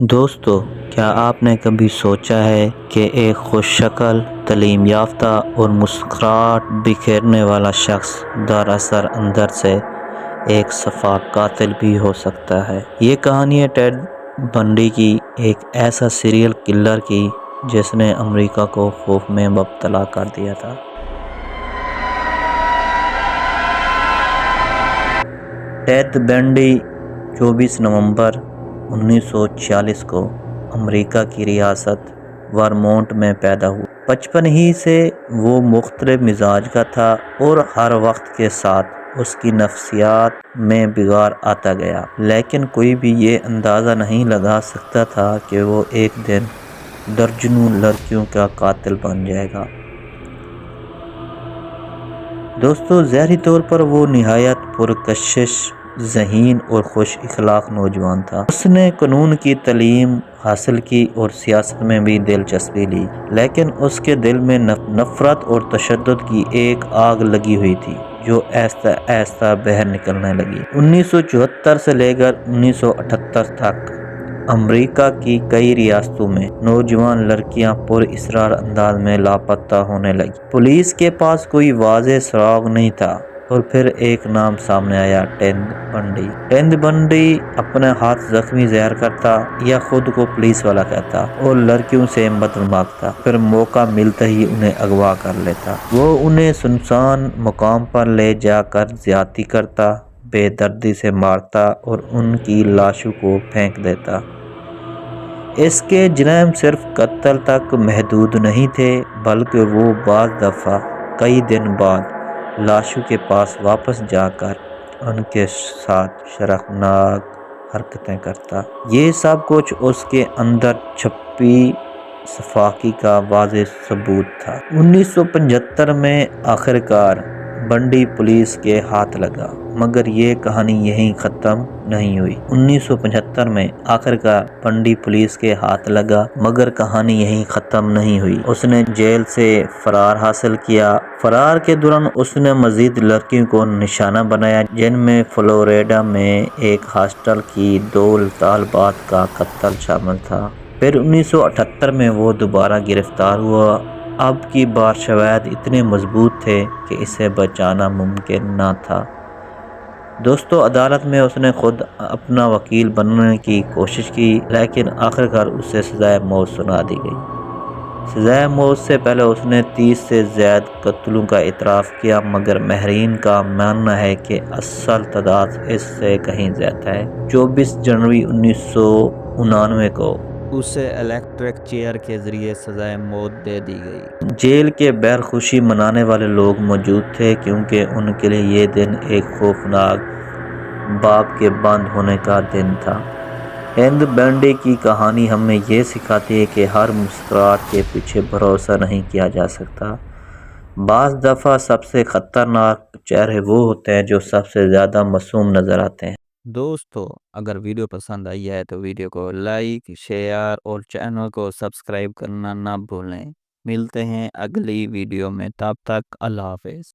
دوستو، کیا آپ نے کبھی سوچا ہے کہ ایک خوش شکل، تعلیم یافتہ اور مسکراہٹ بکھیرنے والا شخص دراصل اندر سے ایک شفاف قاتل بھی ہو سکتا ہے؟ یہ کہانی ہے ٹیڈ بنڈی کی، ایک ایسا سیریل کلر کی جس نے امریکہ کو خوف میں مبتلا کر دیا تھا۔ ٹیڈ بنڈی 24 نومبر 1946 کو امریکہ کی ریاست ورمونٹ میں پیدا ہوا۔ بچپن ہی سے وہ مختلف مزاج کا تھا اور ہر وقت کے ساتھ اس کی نفسیات میں بگاڑ آتا گیا، لیکن کوئی بھی یہ اندازہ نہیں لگا سکتا تھا کہ وہ ایک دن درجنوں لڑکیوں کا قاتل بن جائے گا۔ دوستو، ظاہری طور پر وہ نہایت پرکشش، ذہین اور خوش اخلاق نوجوان تھا۔ اس نے قانون کی تعلیم حاصل کی اور سیاست میں بھی دلچسپی لی، لیکن اس کے دل میں نفرت اور تشدد کی ایک آگ لگی ہوئی تھی جو آہستہ آہستہ باہر نکلنے لگی۔ 1974 سے لے کر 1978 تک امریکہ کی کئی ریاستوں میں نوجوان لڑکیاں پر اصرار انداز میں لاپتہ ہونے لگی۔ پولیس کے پاس کوئی واضح سراغ نہیں تھا اور پھر ایک نام سامنے آیا: ٹیڈ بنڈی۔ ٹیڈ بنڈی اپنے ہاتھ زخمی ظاہر کرتا یا خود کو پولیس والا کہتا اور لڑکیوں سے مدد مانگتا، پھر موقع ملتے ہی انہیں اغوا کر لیتا۔ وہ انہیں سنسان مقام پر لے جا کر زیادتی کرتا، بے دردی سے مارتا اور ان کی لاشوں کو پھینک دیتا۔ اس کے جرائم صرف قتل تک محدود نہیں تھے، بلکہ وہ بعض دفعہ کئی دن بعد لاشوں کے پاس واپس جا کر ان کے ساتھ شرمناک حرکتیں کرتا۔ یہ سب کچھ اس کے اندر چھپی صفائی کا واضح ثبوت تھا۔ 1975 میں آخرکار بنڈی پولیس کے ہاتھ لگا، مگر یہ کہانی یہیں ختم نہیں ہوئی۔ 1975 میں آخرکار بنڈی پولیس کے ہاتھ لگا مگر کہانی یہیں ختم نہیں ہوئی۔ اس نے جیل سے فرار حاصل کیا۔ فرار کے دوران اس نے مزید لڑکیوں کو نشانہ بنایا، جن میں فلوریڈا میں ایک ہاسٹل کی 2 طالبات کا قتل شامل تھا۔ پھر 1978 میں وہ دوبارہ گرفتار ہوا، اب کی بار شواہد اتنے مضبوط تھے کہ اسے بچانا ممکن نہ تھا۔ دوستو، عدالت میں اس نے خود اپنا وکیل بننے کی کوشش کی، لیکن آخرکار اسے سزائے موت سنا دی گئی۔ سزائے موت سے پہلے اس نے 30 سے زائد قتلوں کا اعتراف کیا، مگر ماہرین کا ماننا ہے کہ اصل تعداد اس سے کہیں زیادہ ہے۔ 24 جنوری 1999 کو اسے الیکٹرک چیئر کے ذریعے سزائے موت دے دی گئی۔ جیل کے باہر خوشی منانے والے لوگ موجود تھے، کیونکہ ان کے لیے یہ دن ایک خوفناک باب کے بند ہونے کا دن تھا۔ ٹیڈ بنڈی کی کہانی ہمیں یہ سکھاتی ہے کہ ہر مسکراہٹ کے پیچھے بھروسہ نہیں کیا جا سکتا۔ بعض دفعہ سب سے خطرناک چہرے وہ ہوتے ہیں جو سب سے زیادہ معصوم نظر آتے ہیں۔ دوستو، اگر ویڈیو پسند آئی ہے تو ویڈیو کو لائک، شیئر اور چینل کو سبسکرائب کرنا نہ بھولیں۔ ملتے ہیں اگلی ویڈیو میں، تب تک اللہ حافظ۔